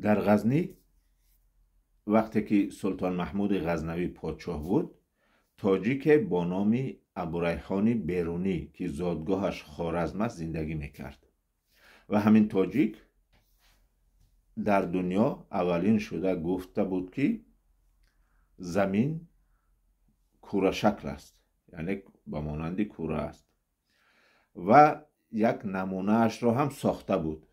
در غزنی وقتی که سلطان محمود غزنوی پادشاه بود، تاجیک با نام ابوریحان بیرونی که زادگاهش خوارزم است زندگی میکرد و همین تاجیک در دنیا اولین شده گفته بود که زمین کوره شکل است، یعنی با مانند کوره است و یک نمونه اش را هم ساخته بود.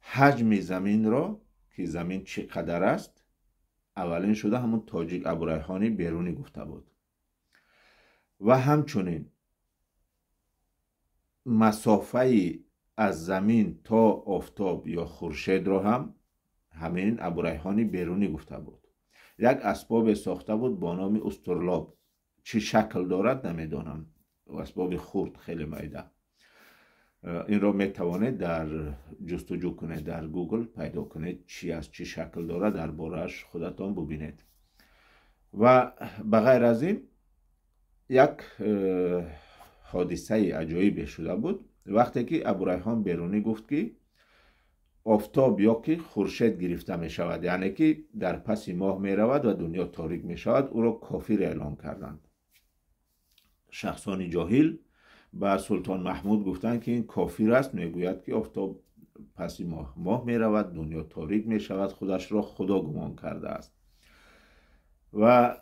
حجم زمین را که زمین چقدر است اولین شده همون تاجیک ابوریحان بیرونی گفته بود و همچنین مسافه از زمین تا آفتاب یا خورشید را هم همین ابوریحان بیرونی گفته بود. یک اسباب ساخته بود با نام استرلاب، چه شکل دارد نمیدانم، اسباب خرد خیلی میده. این را میتوانید در جستجو کنید، در گوگل پیدا کنید چی از چی شکل دارد، در بارش خودتان ببینید. و بغیر از این یک حادثه عجایبی شده بود وقتی که ابوریحان بیرونی گفت که آفتاب یا که خورشید گرفته می شود، یعنی که در پس ماه می رود و دنیا تاریک می شود، او را کافر اعلام کردند. شخصان جاهل با سلطان محمود گفتند که این کافر است، میگوید که آفتاب پس ماه می رود، دنیا تاریک می شود، خودش را خدا گمان کرده است و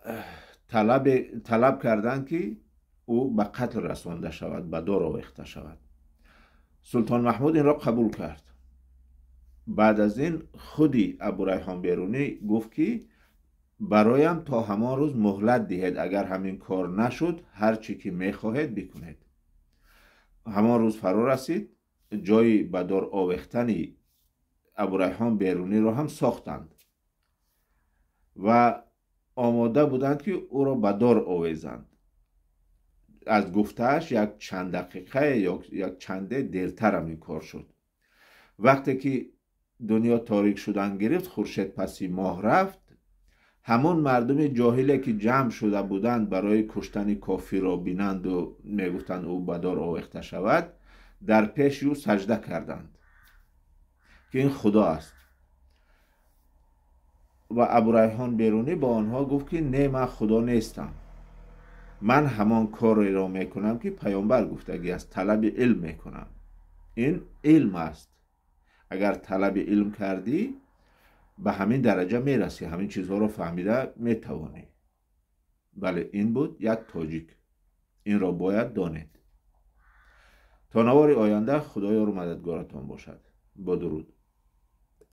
طلب کردند که او به قتل رسانده شود، به دار آویخته شود. سلطان محمود این را قبول کرد. بعد از این خودی ابوریحان بیرونی گفت که برایم تا همان روز مهلت دهید، اگر همین کار نشد هر چی که میخواهید بکنید. همان روز فرا رسید، جای به دار آویختن ابوریحان بیرونی را هم ساختند و آماده بودند که او را به دار آویزند. از گفتهش یک چند دقیقه یا یک چنده دیرتر هم این کار شد. وقتی که دنیا تاریک شدن گرفت، خورشید پس ماه رفت، همون مردم جاهلی که جمع شده بودند برای کشتن کافر را بینند و میگفتند او به دار آویخته شود، در پیش او سجده کردند که این خدا است. و ابوریحان بیرونی با آنها گفت که نه، من خدا نیستم، من همان کاری را میکنم که پیامبر گفتگی از طلب علم میکنم. این علم است، اگر طلب علم کردی به همین درجه میرسی، همین چیزها رو فهمیده میتوانی. بله، این بود یک تاجیک، این را باید دانید. تا نوار آینده خدایا رو مددگارتان باشد. با درود.